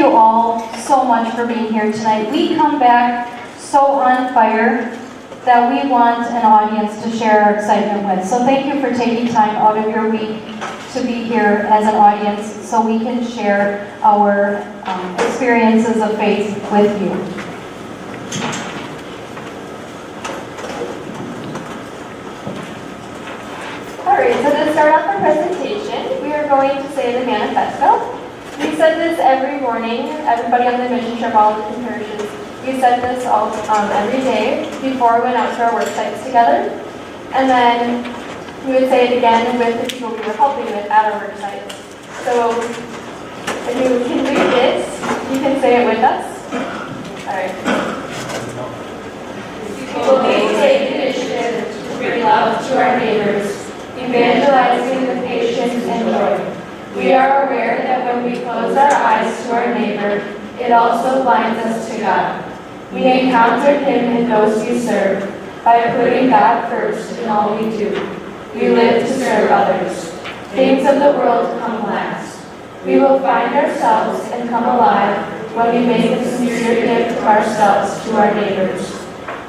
you all so much for being here tonight. We come back so on fire that we want an audience to share our excitement with. So thank you for taking time out of your week to be here as an audience so we can share our experiences of faith with you. Alright, so to start off our presentation, we are going to say the manifesto. We said this every morning, everybody on the mission trip, all the different parishes. We said this all every day before we went out to our work sites together. And then we would say it again with the people we were helping with at our work sites. So if you can read this, you can say it with us. Alright. We take initiative to bring love to our neighbors, evangelizing with patience and joy. We are aware that when we close our eyes to our neighbor, it also blinds us to God. We encounter Him in those we serve by putting God first in all we do. We live to serve others. Things of the world come last. We will find ourselves and come alive when we make a sincere gift of ourselves to our neighbors.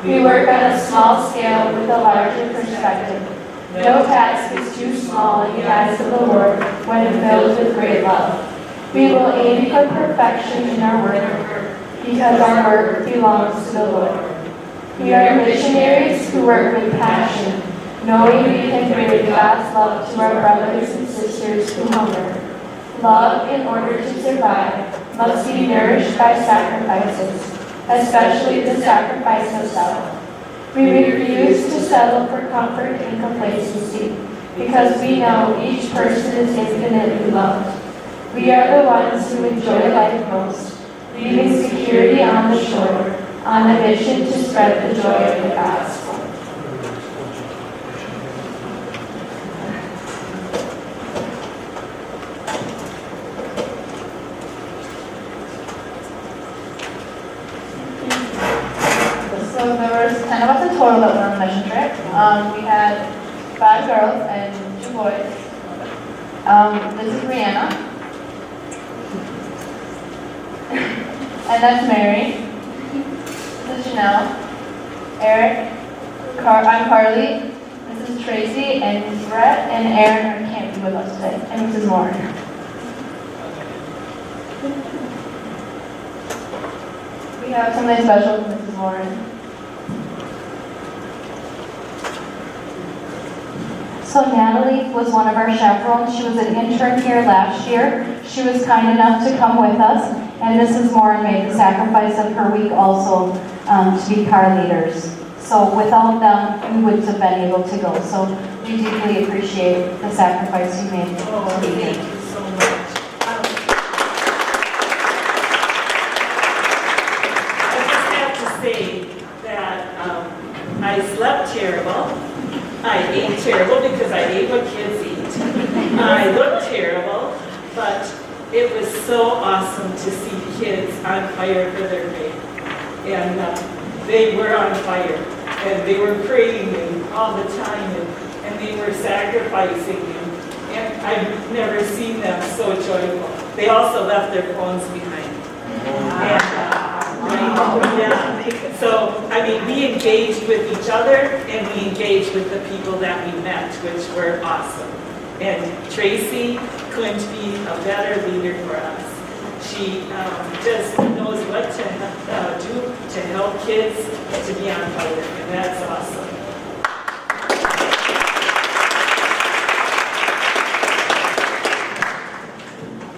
We work on a small scale with a larger perspective. No task is too small in the eyes of the Lord when filled with great love. We will aim for perfection in our work because our work belongs to the Lord. We are missionaries who work with passion, knowing we can bring God's love to our brothers and sisters who hunger. Love, in order to survive, must be nourished by sacrifices, especially the sacrifice of self. We refuse to settle for comfort and complacency because we know each person is infinitely loved. We are the ones who enjoy life most, leaving security on the shore, on a mission to spread the joy of the gospel. So there was 10 of us in total that went on the mission trip. We had 5 girls and 2 boys. This is Brianna. And that's Mary. This is Janelle. Eric. I'm Carly. This is Tracy and Brett and Aaron can't be with us today. And Mrs. Lauren. We have something special for Mrs. Lauren. So Natalie was one of our chaperones. She was an intern here last year. She was kind enough to come with us, and Mrs. Moore made the sacrifice of her week also to be car leaders. So without them, we wouldn't have been able to go. So we deeply appreciate the sacrifice you made to be here. Thank you so much. I just have to say that I slept terrible. I ate terrible because I ate what kids eat. I looked terrible, but it was so awesome to see kids on fire for their faith. And they were on fire, and they were praying all the time, and they were sacrificing. And I've never seen them so joyful. They also left their phones behind. So, I mean, we engaged with each other, and we engaged with the people that we met, which were awesome. And Tracy couldn't be a better leader for us. She just knows what to do to help kids to be on fire, and that's awesome.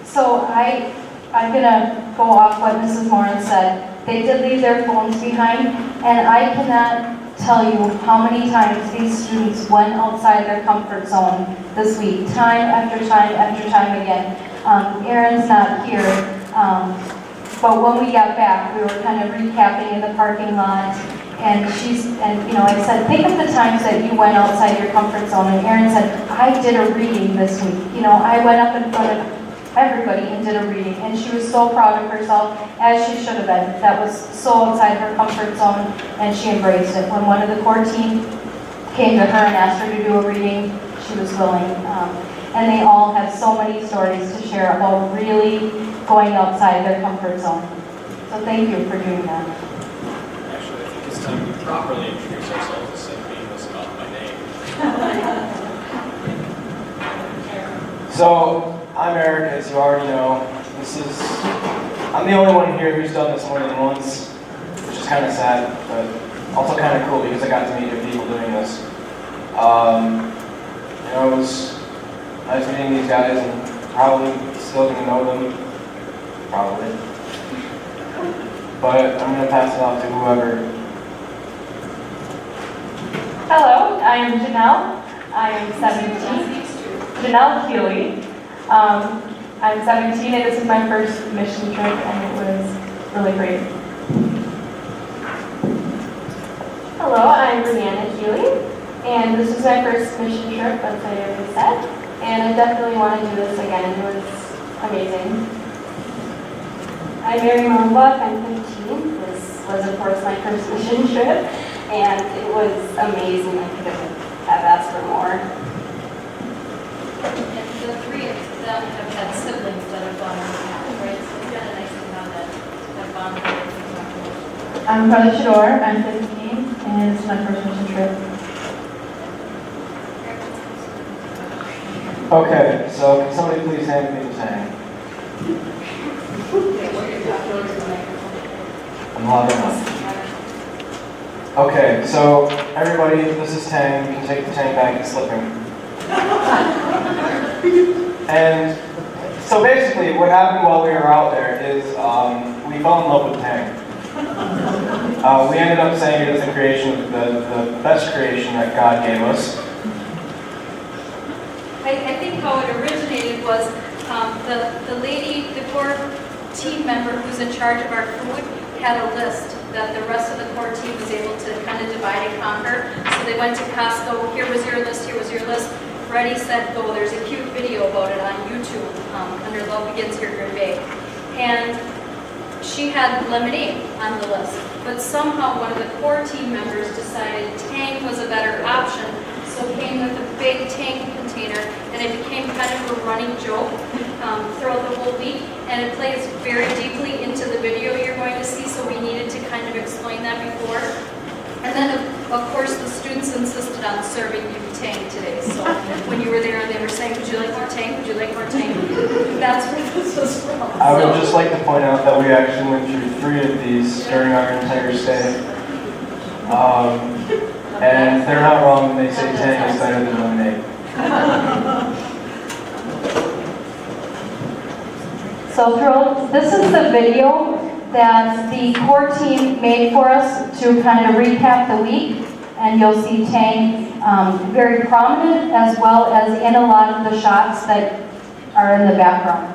So I'm going to go off what Mrs. Moran said. They did leave their phones behind, and I cannot tell you how many times these students went outside their comfort zone this week, time after time after time again. Erin's not here, but when we got back, we were kind of recapping in the parking lot, and I said, think of the times that you went outside your comfort zone, and Erin said, I did a reading this week. I went up in front of everybody and did a reading, and she was so proud of herself, as she should have been. That was so outside her comfort zone, and she embraced it. When one of the core team came to her and asked her to do a reading, she was willing. And they all have so many stories to share about really going outside their comfort zone. So thank you for doing that. Actually, I think it's time we properly introduce ourselves instead of being this about my name. So, I'm Eric, as you already know. I'm the only one here who's done this more than once, which is kind of sad, but also kind of cool because I got to meet new people doing this. It was nice meeting these guys and probably still going to know them, probably. But I'm going to pass it off to whoever. Hello, I am Janelle. I am 17. Janelle Keeley. I'm 17 and this is my first mission trip and it was really great. Hello, I'm Brianna Keeley and this is my first mission trip, as I already said, and I definitely want to do this again. It was amazing. I'm Mary Mombach, I'm 15. This was of course my first mission trip and it was amazing. I couldn't have asked for more. And the three of them have had siblings that have gone on the path, right? So it's kind of nice to have that bond. I'm Carla Shador, I'm 15, and this is my first mission trip. Okay, so can somebody please hand me the tang? I'm loud enough. Okay, so everybody, this is Tang. You can take the Tang back, it's slipping. And so basically, what happened while we were out there is we fell in love with Tang. We ended up saying it is the creation, the best creation that God gave us. I think how it originated was the lady, the core team member who's in charge of our food had a list that the rest of the core team was able to kind of divide and conquer. So they went to Costco, here was your list, here was your list. Ready, set, go. There's a cute video about it on YouTube under Love Begins Here, Green Bay. And she had lemonade on the list. But somehow one of the core team members decided Tang was a better option. So came with a big Tang container, and it became kind of a running joke throughout the whole week. And it plays very deeply into the video you're going to see, so we needed to kind of explain that before. And then, of course, the students insisted on serving you Tang today. So when you were there and they were saying, would you like more Tang? Would you like more Tang? That's where this was from. I would just like to point out that we actually went through 3 of these during our entire stay. And they're not wrong when they say Tang is better than lemonade. So this is the video that the core team made for us to kind of recap the week. And you'll see Tang very prominent as well as in a lot of the shots that are in the background.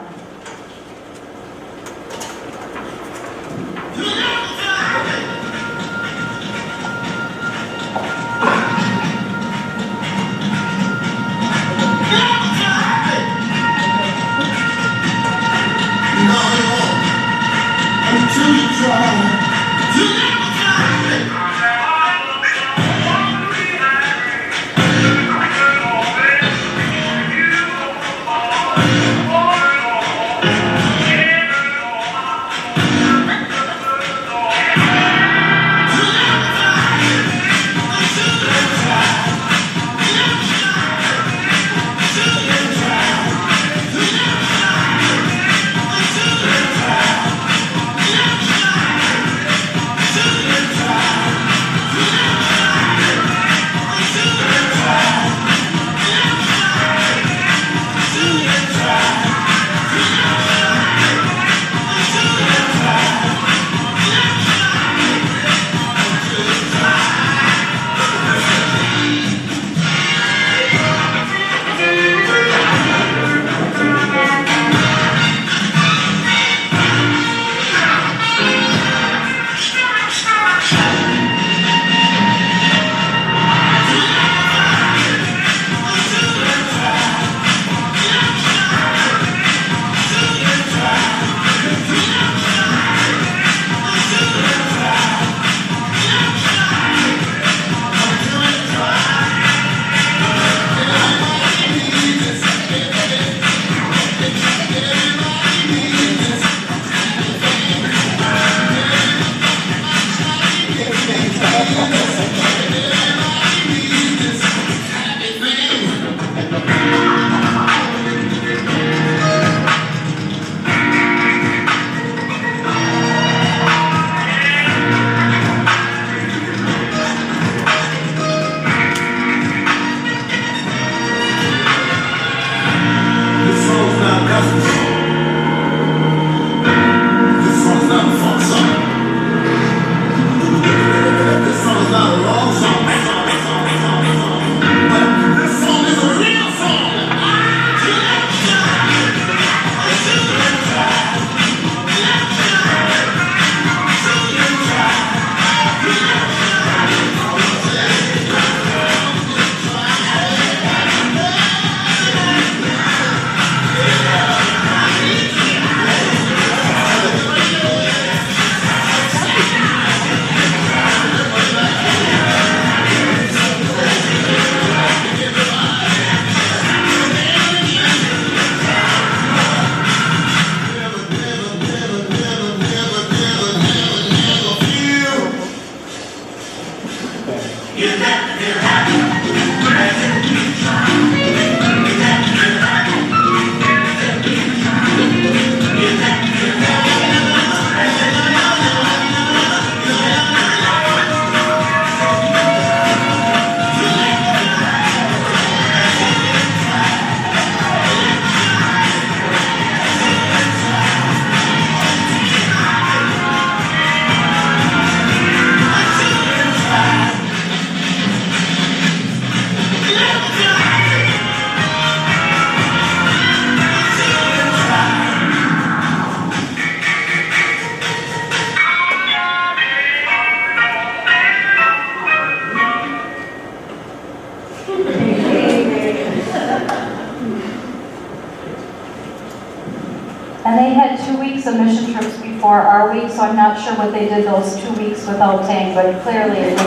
had 2 weeks of mission trips before our week, so I'm not sure what they did those 2 weeks without Tang, but clearly it was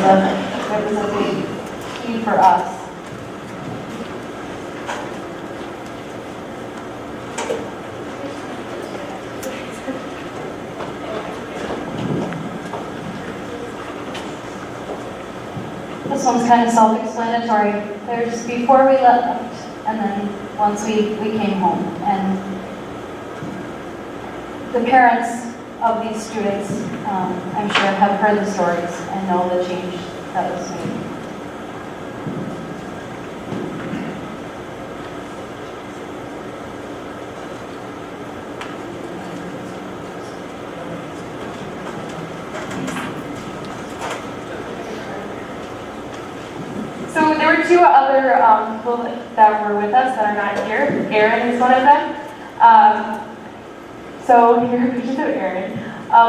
a big key for us. This one's kind of self-explanatory. There's before we left, and then once we came home. And the parents of these students, I'm sure, have heard the stories and know the change that was made. So there were two other people that were with us that are not here. Aaron is one of them. So here are pictures of Aaron.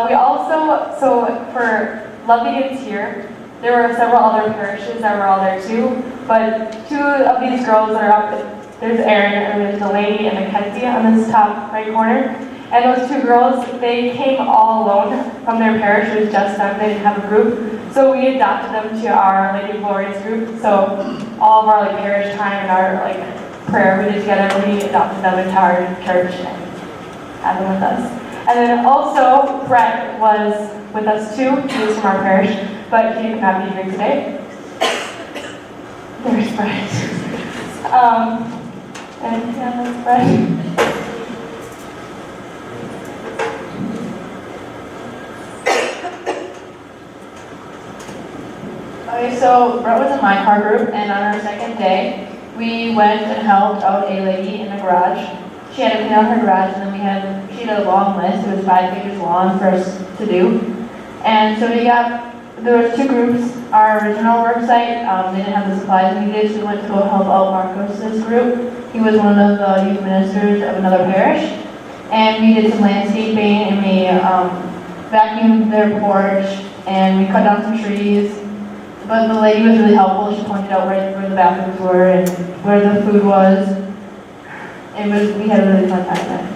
We also, so for Love Begins Here, there were several other parishes that were all there too. But two of these girls that are up, there's Aaron and there's Delaney and Mackenzie on this top right corner. And those two girls, they came all alone from their parish. It was just them. They didn't have a group. So we adopted them to our Lady of Glory's group. So all of our like parish time and our like prayer we did together, we adopted them into our church and had them with us. And then also Brett was with us too. He was from our parish, but he could not be here today. There's Brett. And yeah, that's Brett. Okay, so Brett was in my car group, and on our second day, we went and helped out a lady in the garage. She had to clean out her garage, and then she had a long list. It was 5 pages long for us to do. And so there was two groups. Our original work site, they didn't have the supplies we needed, so we went to go help out Marcos's group. He was one of the youth ministers of another parish. And we did some landscaping, and we vacuumed their porch, and we cut down some trees. But the lady was really helpful. She pointed out right where the bathrooms were and where the food was. We had a really fun time there.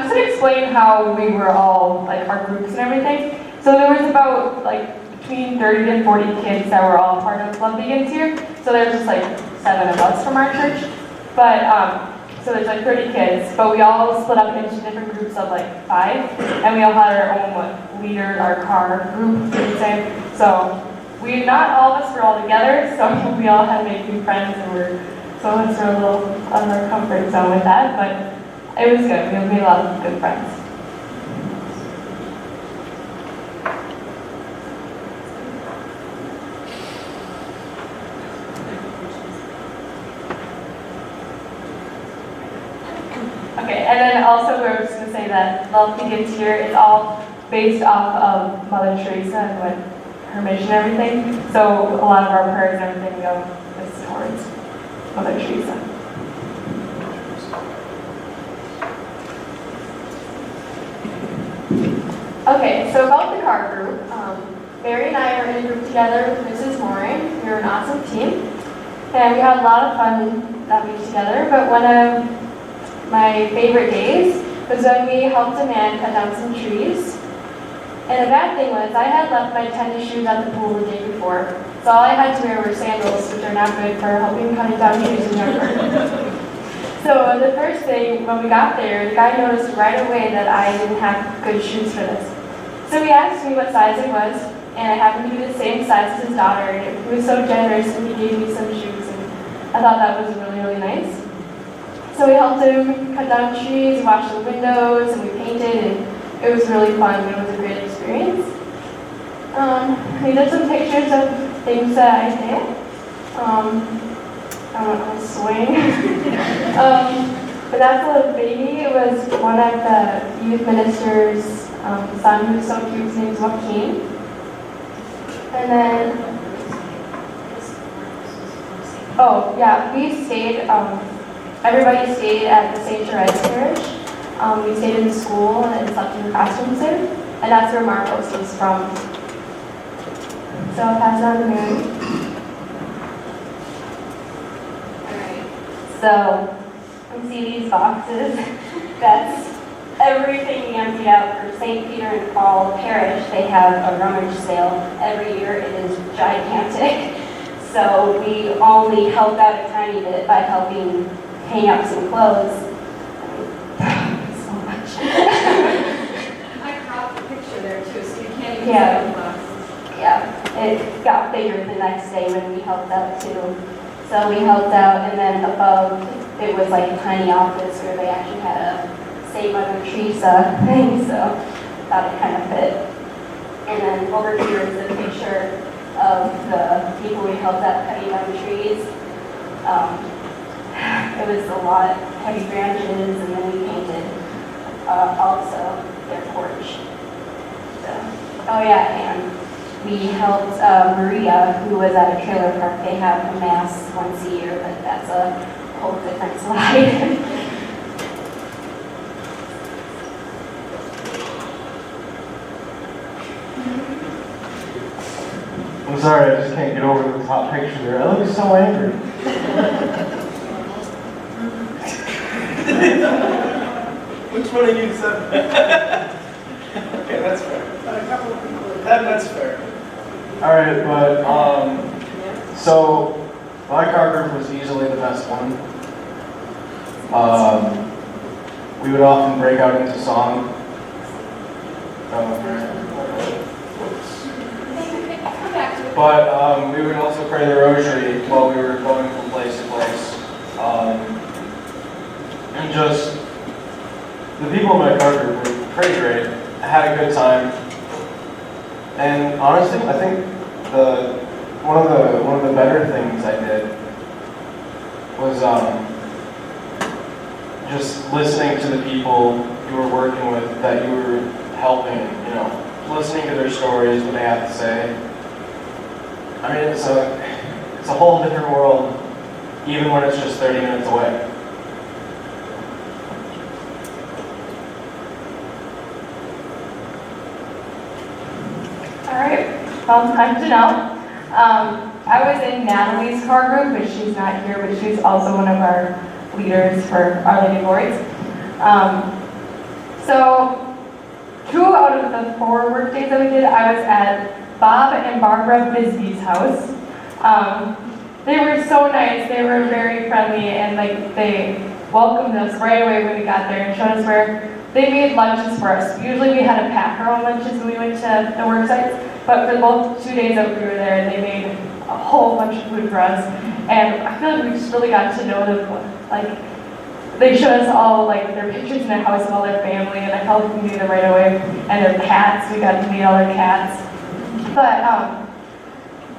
Just to explain how we were all, like our groups and everything. So there was about like between 30 to 40 kids that were all part of Love Begins Here. So there's just like 7 of us from our church. But so there's like 30 kids, but we all split up into different groups of like 5, and we all had our own leader, our car group, you could say. So not all of us were all together, so we all had to make new friends, and some of us were a little out of our comfort zone with that, but it was good. We made a lot of good friends. Okay, and then also we're just going to say that Love Begins Here is all based off of Mother Teresa and what her mission and everything. So a lot of our prayers and everything go towards Mother Teresa. Okay, so about the car group, Mary and I were in a group together with Mrs. Morin. We were an awesome team, and we had a lot of fun that week together, but one of my favorite days was when we helped a man cut down some trees. And the bad thing was I had left my tennis shoes at the pool the day before, so all I had to wear were sandals, which are not good for helping cutting down trees in Denver. So the first day when we got there, the guy noticed right away that I didn't have good shoes for this. So he asked me what size it was, and I happened to be the same size as his daughter, and he was so generous and he gave me some shoes, and I thought that was really, really nice. So we helped him cut down trees, washed the windows, and we painted, and it was really fun. It was a great experience. We did some pictures of things that I did. I went on a swing. But that's a little baby. It was one of the youth minister's son who was so cute. His name is Joaquin. And then, oh yeah, we stayed. Everybody stayed at the St. Therese Parish. We stayed in the school and slept in the classrooms there, and that's where Marcos was from. So I'll pass it on to Mary. Alright, so you see these boxes? That's everything we emptied out for St. Peter and Paul Parish. They have a rummage sale every year. It is gigantic. So we only helped out a tiny bit by helping hang up some clothes. So much. I cropped the picture there too, so you can't even Yeah. see the boxes. Yeah, it got bigger the next day when we helped out too. So we helped out, and then above, it was like a tiny office where they actually had a Save Mother Teresa thing, so thought it kind of fit. And then over here is a picture of the people we helped out cutting down trees. It was a lot, heavy branches, and then we painted also their porch. So, oh yeah, and we helped Maria, who was at a trailer park. They have a mass once a year, but that's a whole different slide. I'm sorry, I just can't get over the top picture there. I look so angry. Which one of you said that? Okay, that's fair. That's fair. All right, but so my car group was easily the best one. We would often break out into song. But we would also pray the rosary while we were going from place to place. And just, the people in my car group were pretty great. I had a good time. And honestly, I think one of the better things I did was just listening to the people you were working with, that you were helping, listening to their stories, what they have to say. I mean, it's a whole different world, even when it's just 30 minutes away. All right, well, I'm Janelle. I was in Natalie's car group, but she's not here, but she's also one of our leaders for Our Lady of Lourdes. So 2 out of the 4 work days that we did, I was at Bob and Barbara Bisbee's house. They were so nice. They were very friendly, and they welcomed us right away when we got there and showed us where they made lunches for us. Usually we had to pack our own lunches when we went to the work sites, but for both 2 days that we were there, they made a whole bunch of food for us. And I feel like we just really got to know them. They showed us all their pictures in their house of all their family, and I felt like we knew them right away. And their cats, we got to meet all their cats. But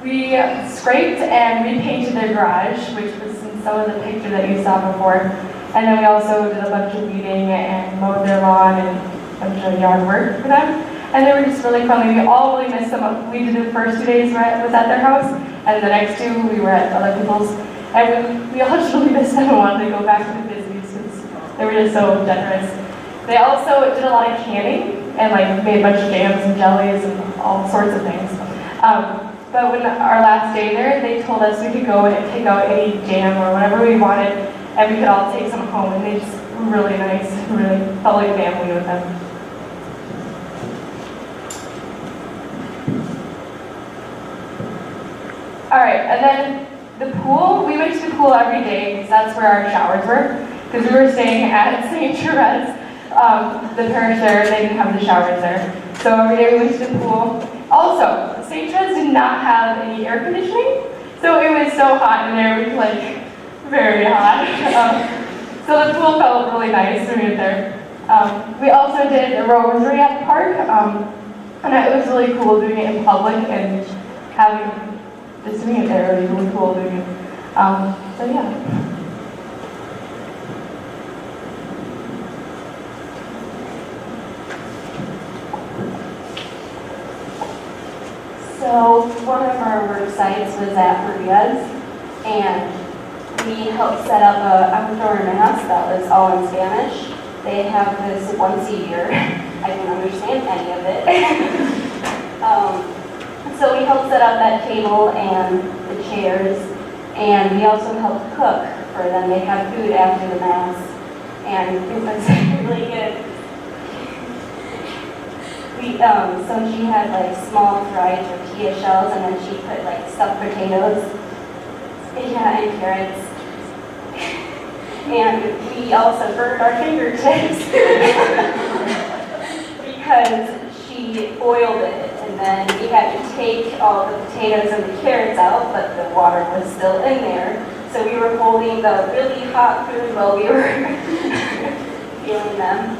we scraped and repainted their garage, which was in some of the picture that you saw before. And then we also did a bunch of weeding and mowed their lawn and a bunch of yard work for them. And they were just really friendly. We all really missed them. We did the first 2 days was at their house, and the next 2 we were at other people's. And we all just really missed them and wanted to go back to the business because they were just so generous. They also did a lot of canning and made a bunch of jams and jellies and all sorts of things. But when our last day there, they told us we could go and pick out any jam or whatever we wanted, and we could all take some home. And they just were really nice. Really felt like family with them. All right, and then the pool. We went to the pool every day because that's where our showers were. Because we were staying at St. Therese, the parish there. They didn't have the showers there, so every day we went to the pool. Also, St. Therese did not have any air conditioning, so it was so hot in there. It was very hot. So the pool felt really nice when we were there. We also did a rosary at the park, and it was really cool doing it in public and just doing it there. It was really cool doing it. So yeah. So one of our work sites was at Maria's, and we helped set up an outdoor mass that was all in Spanish. They have this once a year. I didn't understand any of it. So we helped set up that table and the chairs, and we also helped cook for them. They had food after the Mass, and it was really good. So she had like small fried tortilla shells, and then she put like stuffed potatoes, yeah, and carrots. And we also burned our fingertips because she boiled it, and then we had to take all the potatoes and the carrots out, but the water was still in there. So we were holding the really hot food while we were feeling them.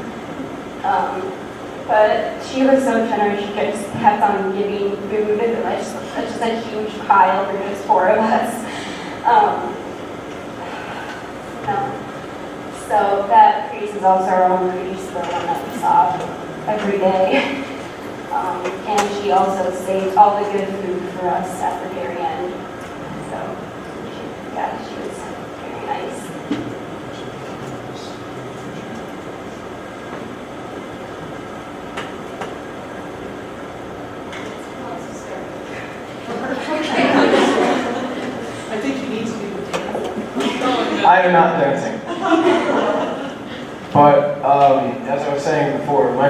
But she was so generous, she just kept on giving food, and just a huge pile for just 4 of us. So that priest is also our own priest, the one that we saw every day. And she also saved all the good food for us at the very end. So, yeah, she was very nice. I think you need to be the dance. I am not dancing. But as I was saying before, my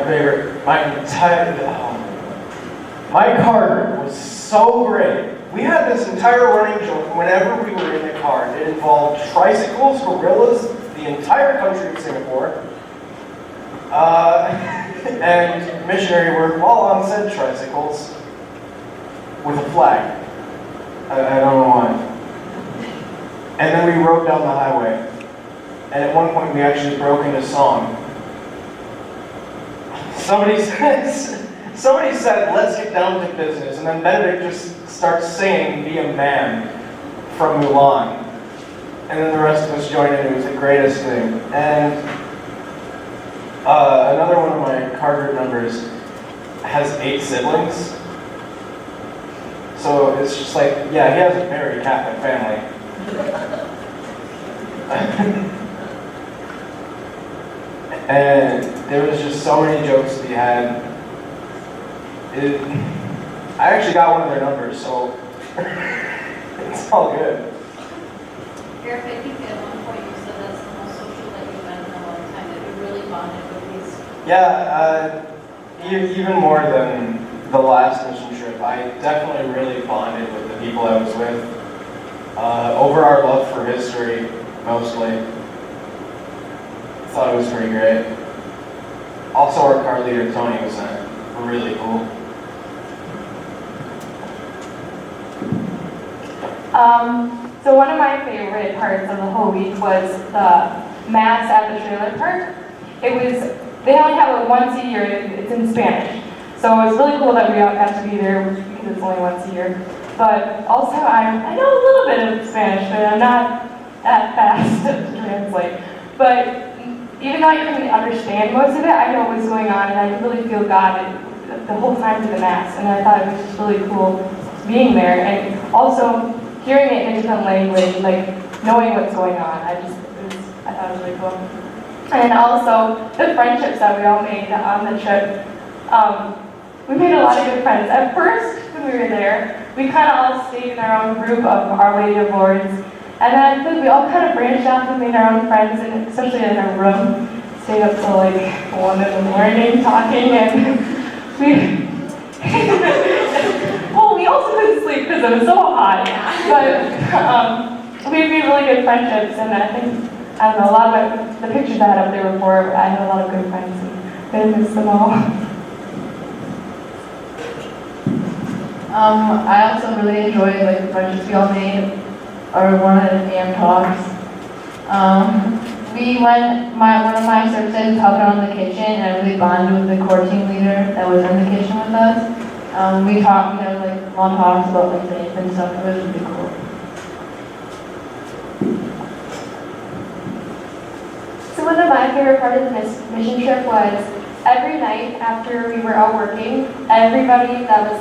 car group was so great. We had this entire running joke whenever we were in the car. It involved tricycles, gorillas, the entire country of Singapore, and missionary work while on said tricycles with a flag. I don't know why. And then we rode down the highway. And at one point we actually broke into song. Somebody said, let's get down to business. And then Benedict just starts singing Be a Man from Mulan. And then the rest of us joined in. It was the greatest thing. And another one of my car group members has 8 siblings. So it's just like, yeah, he has a very Catholic family. And there was just so many jokes that he had. I actually got one of their numbers, so it's all good. Eric, I think at one point you said that's the most social that you've been in a long time, that you really bonded with these. Yeah, even more than the last mission trip, I definitely really bonded with the people I was with. Over our love for history, mostly. I thought it was pretty great. Also, our car leader, Tony, was really cool. So one of my favorite parts of the whole week was the Mass at the trailer park. They only have it once a year, it's in Spanish. So it was really cool that we all got to be there because it's only once a year. But also, I know a little bit of Spanish, but I'm not that fast to translate. But even though I couldn't understand most of it, I know what was going on, and I could really feel God the whole time through the Mass. And I thought it was just really cool being there, and also hearing it in a different language, like knowing what's going on. I thought it was really cool. And also the friendships that we all made on the trip. We made a lot of good friends. At first, when we were there, we kind of all stayed in our own group of Our Lady of Lourdes. And then I think we all kind of branched off and made our own friends, and especially in our room, stayed up till like 1 in the morning talking, and we also couldn't sleep because it was so hot. But we made really good friendships, and I think, I don't know, a lot of the pictures I had up there before, I had a lot of good friends, and I miss them all. I also really enjoyed like the friendships we all made, or one of the AM talks. One of my services helped out in the kitchen, and I really bonded with the core team leader that was in the kitchen with us. We talked, like long talks about like faith and stuff. It was really cool. So one of my favorite parts of this mission trip was every night after we were out working, everybody that was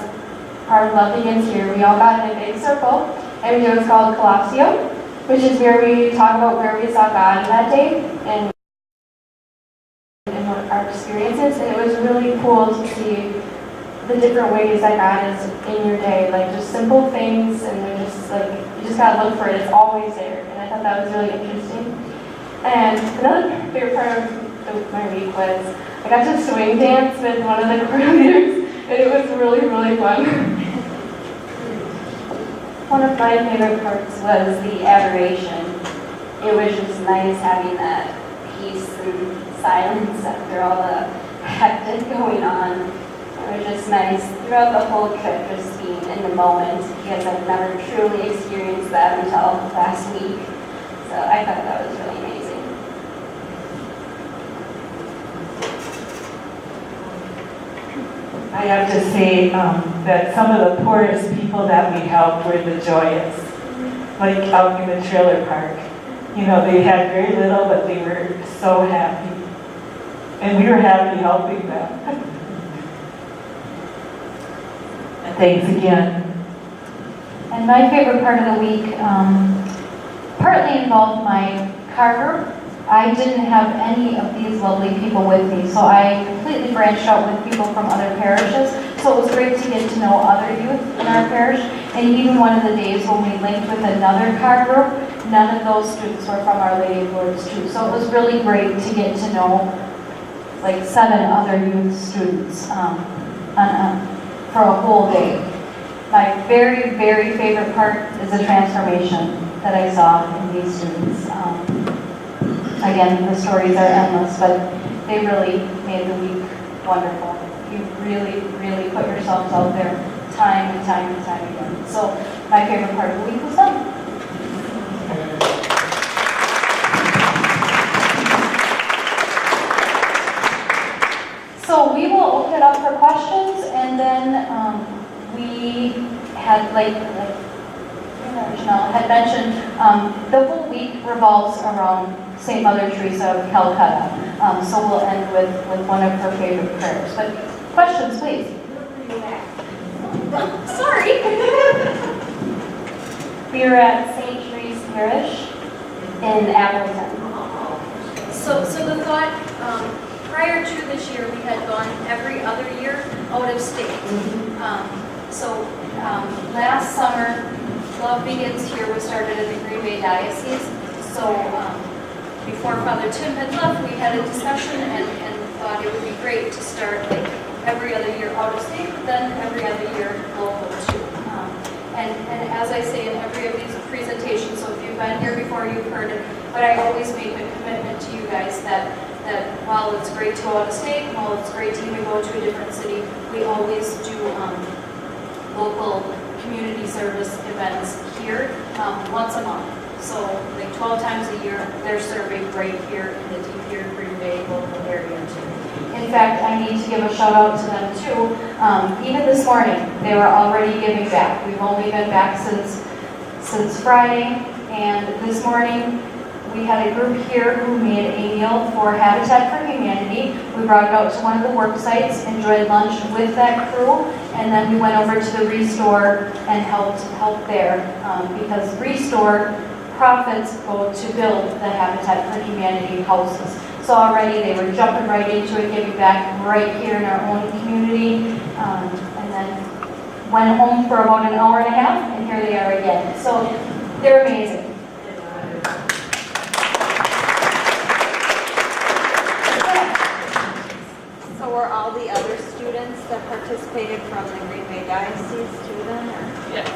part of Love Begins Here, we all got in a big circle, and we do what's called Collapsio, which is where we talk about where we saw God that day and what our experiences. And it was really cool to see the different ways that God is in your day, like just simple things, and they're just like, you just gotta look for it, it's always there. And I thought thought that was really interesting. And another favorite part of my week was I got to swing dance with one of the coordinators, and it was really, really fun. One of my favorite parts was the adoration. It was just nice having that peace and silence after all the hectic going on. It was just nice throughout the whole trip just being in the moment because I've never truly experienced that until last week. So I thought that was really amazing. I have to say that some of the poorest people that we helped were the joyous, like out in the trailer park. You know, they had very little, but they were so happy. And we were happy helping them. And thanks again. And my favorite part of the week partly involved my car group. I didn't have any of these lovely people with me, so I completely branched out with people from other parishes. So it was great to get to know other youth in our parish. And even one of the days when we linked with another car group, none of those students were from Our Lady of Lourdes too. So it was really great to get to know like 7 other youth students for a whole day. My very, very favorite part is the transformation that I saw in these students. Again, the stories are endless, but they really made the week wonderful. You really, really put yourselves out there time and time and time again. So my favorite part of the week was them. So we will open it up for questions, and then we had Janelle had mentioned, the whole week revolves around St. Mother Teresa of Calcutta. So we'll end with one of her favorite prayers. But questions, please. Sorry. We were at St. Teresa's Parish in Appleton. So the thought, prior to this year, we had gone every other year out of state. Last summer, Love Begins Here was started in the Green Bay Diocese. So before Father Tim had left, we had a discussion and thought it would be great to start like every other year out of state, but then every other year local too. And as I say in every of these presentations, so if you've been here before, you've heard it, but I always make a commitment to you guys that while it's great to go out of state, while it's great to even go to a different city, we always do local community service events here once a month. So like 12 times a year, they're serving right here in the Deep Green Bay local area too. In fact, I need to give a shout out to them too. Even this morning, they were already giving back. We've only been back since Friday, and this morning we had a group here who made a meal for Habitat for Humanity. We brought it out to one of the work sites, enjoyed lunch with that crew, and then we went over to the Restore and helped there because Restore profits go to build the Habitat for Humanity houses. So already they were jumping right into it, giving back right here in our own community, and then went home for about an hour and a half, and here they are again. So they're amazing. So were all the other students that participated from the Green Bay Diocese too then? Or? Yes.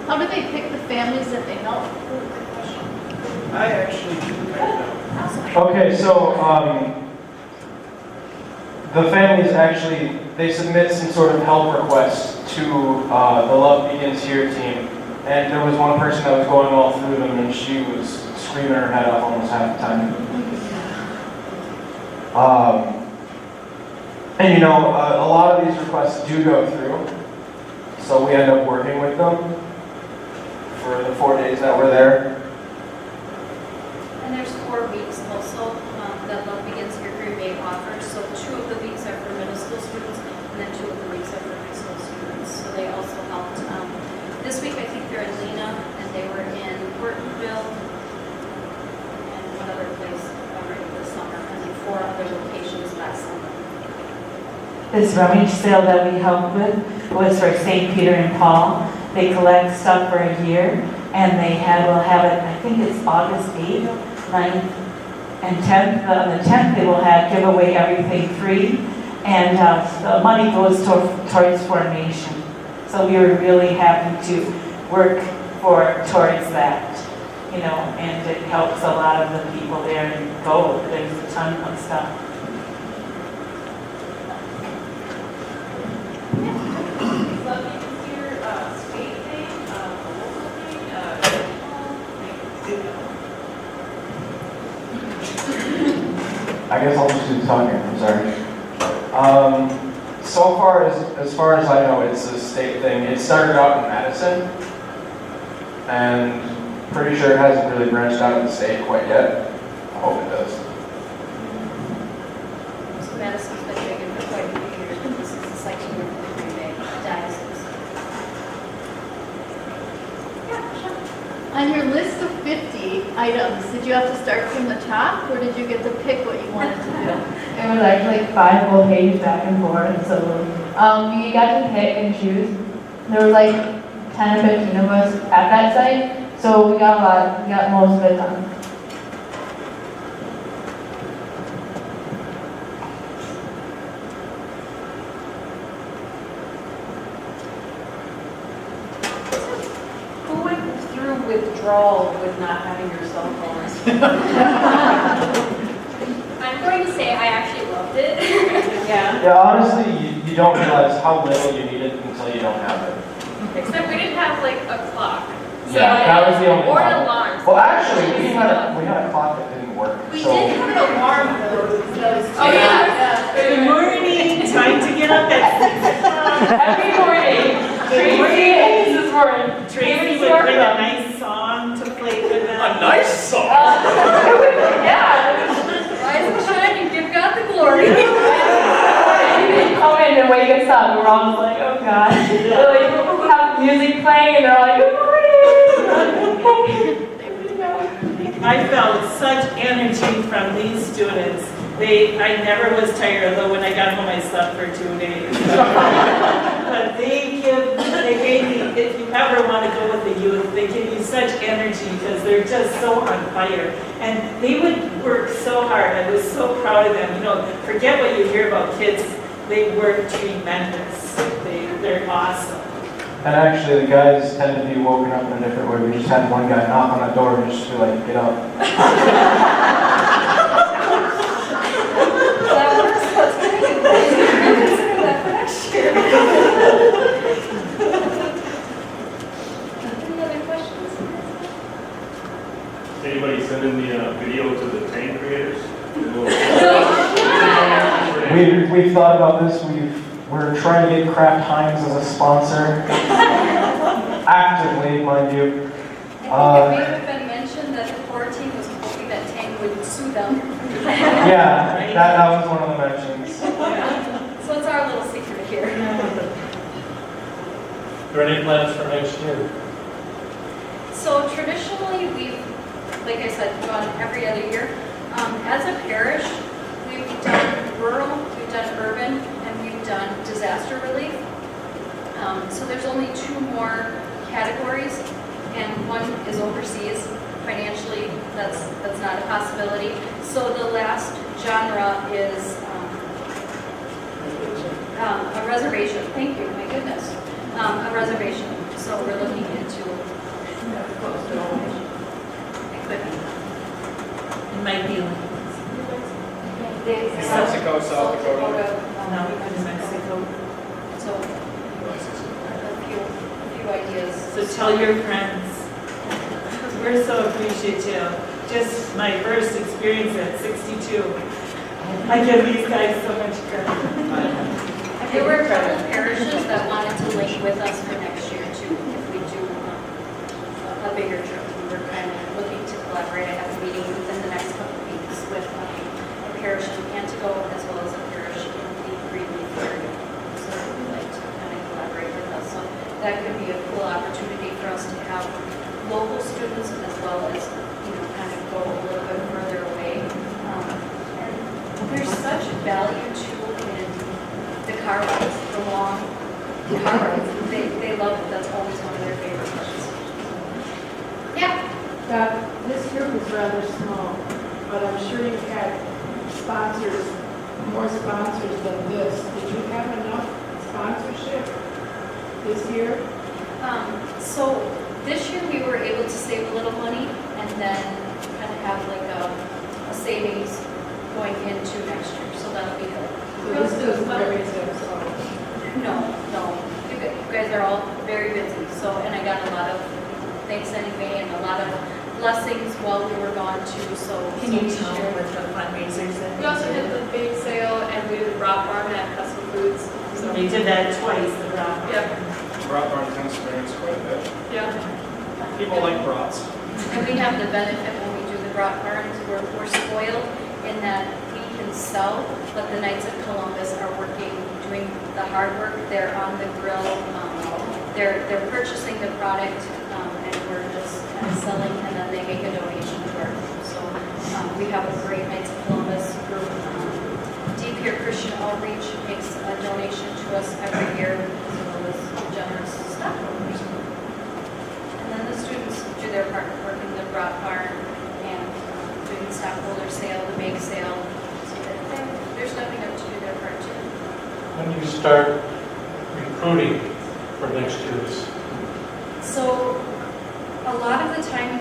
How do they pick the families that they help? I actually do kind of know. Okay, so the families actually, they submit some sort of help request to the Love Begins Here team. And there was one person that was going all through them and she was screaming her head off almost half the time. And you know, a lot of these requests do go through. So we end up working with them for the 4 days that we're there. And there's 4 weeks also that Love Begins Here Green Bay offers. So 2 of the weeks are for middle school students, and then 2 of the weeks are for high school students. So they also helped. This week I think they're in Lena, and they were in Hortonville, and one other place already this summer, and then 4 other locations last summer. This rummage sale that we helped with was for St. Peter and Paul. They collect stuff for a year, and will have it, I think it's August 8th, 9th, and 10th. On the 10th, they will give away everything free, and the money goes towards formation. So we were really happy to work towards that, and it helps a lot of the people there and go. There's a ton of stuff. I guess I'll just do the talking, I'm sorry. So far as I know, it's a state thing. It started out in Madison, and pretty sure it hasn't really branched out in the state quite yet. I hope it does. So Madison's been big for quite a few years, but this is the second year for the Green Bay diocese. Yeah, sure. On your list of 50 items, did you have to start from the top, or did you get to pick what you wanted to do? It was actually like 5 full pages back and forth, so we got to pick and choose. There was like 10 or 15 of us at that site, so we got most of it done. Who went through withdrawal with not having your cell phones? I'm going to say I actually loved it. Yeah. Yeah, honestly, you don't realize how little you need it until you don't have it. Except we didn't have like a clock. Yeah, that was the only Or an problem. alarm. Well, actually, we had a clock that didn't work. We so did have an alarm though. Oh, yeah. Good morning, time to get up at 6 o'clock. Every morning, Tracy and Mrs. Warren. Tracy would bring a nice song to play for them. A nice song. Yeah. Rise and shine and give God the glory. They come in and wake us up. We're all like, oh God. They're like, have music playing, and they're like, good morning. I felt such energy from these students. I never was tired, although when I got home I slept for 2 days. But they gave me, if you ever want to go with the youth, they give you such energy because they're just so on fire. And they would work so hard. I was so proud of them. Forget what you hear about kids. They work tremendous. They're awesome. And actually, the guys tend to be woken up in a different way. We just had one guy knock on the door and just be like, get up. Any other questions? Anybody sending the video to the tank creators? We've thought about this. We're trying to get Kraft Heinz as a sponsor. Actively, mind you. I think it may have been mentioned that the core team was hoping that Tang would sue them. Yeah, that was one of the mentions. So it's our little secret here. Are there any plans for next year? So traditionally, we've, like I said, gone every other year. As a parish, we've done rural, we've done urban, and we've done disaster relief. So there's only 2 more categories, and one is overseas. Financially, that's not a possibility. So the last genre is a reservation. Thank you, my goodness. A reservation. So we're looking into equipment. It might be Mexico, South Dakota. no, in Mexico. So a few ideas. So tell your friends. We're so appreciative. Just my first experience at 62. I give these guys so much credit. There were a couple of parishes that wanted to link with us for next year too, if we do a bigger trip. We were kind of looking to collaborate. I have a meeting within the next couple of weeks with a parish in Antigo as well as a parish in the Greenleaf area. So they would like to kind of collaborate with us. So that could be a cool opportunity for us to have local students as well as, kind of go a little bit further away. And there's such value to in the car rides, the long car rides. They love it. That's always one of their favorite parts. Yeah. This group is rather small, but I'm sure you've had sponsors, more sponsors than this. Did you have enough sponsorship this year? So this year we were able to save a little money and then kind of have like a savings going into next year, so that'll be good. So this doesn't very so. No. You guys are all very busy, so, and I got a lot of thanks anyway and a lot of blessings while we were gone too, so. Can you tell what the fundraisers is? We also did the bake sale and we did rock farm at Custom Foods. So, They did that twice, the rock. yeah, Broad Barn tends to experience quite a bit. yeah. People like brats. And we have the benefit when we do the rock farms, we're spoiled in that we can sell, but the Knights of Columbus are working, doing the hard work. They're on the grill, they're purchasing the product, and we're just kind of selling, and then they make a donation to our group. So we have a great Knights of Columbus group. Deep Here Christian Outreach makes a donation to us every year, as well as generous stockholders. And then the students do their part, working the Broad Barn and doing the stockholder sale, the bake sale. So they're stepping up to do their part too. When do you start recruiting for next year's? So a lot of the time,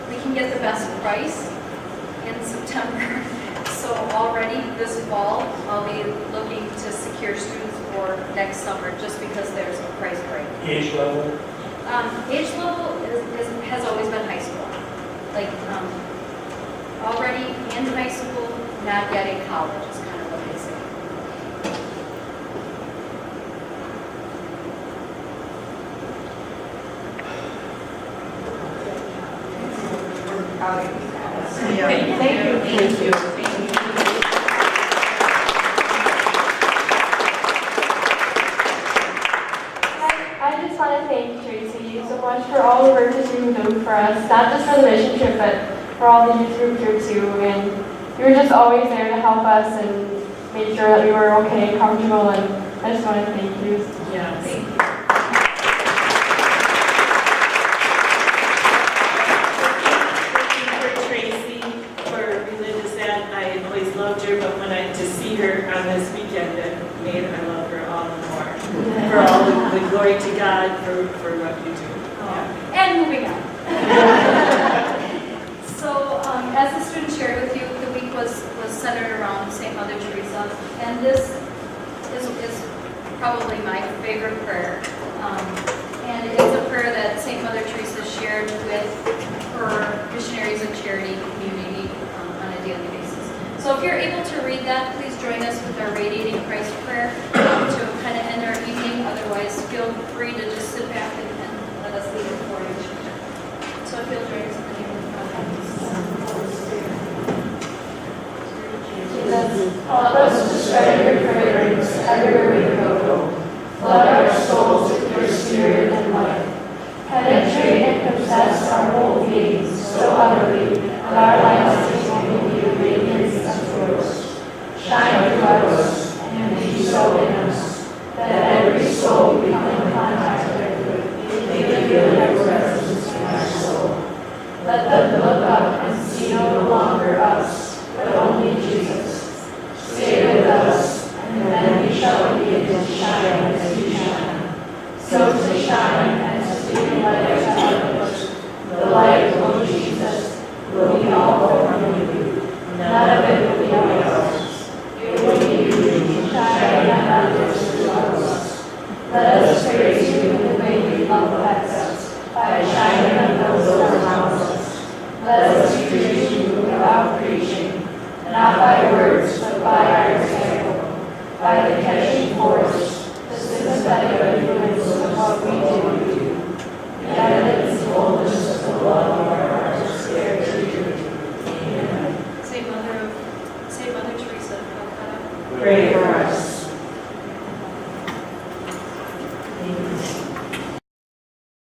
we can get the best price in September. So already this fall, I'll be looking to secure students for next summer just because there's a price break. Age level? Age level has always been high school. Like already in high school, not yet in college is kind of what they say. Thank you. I just want to thank Tracy so much for all the work that you've done for us, not just for the mission trip, but for all the youth group here too. And you were just always there to help us and make sure that we were okay and comfortable. And I just want to thank you. Yeah, thank you. For Tracy, for religious ed, I always loved her, but when I to see her on this weekend, it made I love her all the more. For all the glory to God for what you do. Yeah. And moving on. So, as the student shared with you, the week was centered around St. Mother Teresa, and this is probably my favorite prayer. And it's a prayer that St. Mother Teresa shared with her missionaries and charity community on a daily basis. So if you're able to read that, please join us with our Radiating Christ prayer to kind of end our evening. Otherwise, feel free to just sit back and let us lead it for you. So if you'll join us in the name of the Father, and the Son, and the Holy Spirit. Jesus, help us to spread your fragrance everywhere we go. Flood our souls with your spirit and light. Penetrate and possess our whole beings so utterly that our lives will be the radiance of yours. Shine through us and be so in us that every soul we come in contact with may feel your presence in our soul. Let them look up and see no longer us, but only Jesus. Stay with us, and then we shall begin to shine as you shine. So to shine and to be light ahead of us, the light of Jesus will be all from you. None of it will be ours. It will be you shining on others through us. Let us praise you in the way you love us by shining on those around us. Let us praise you without preaching, not by words, but by our example, by the catching force, the sympathetic influence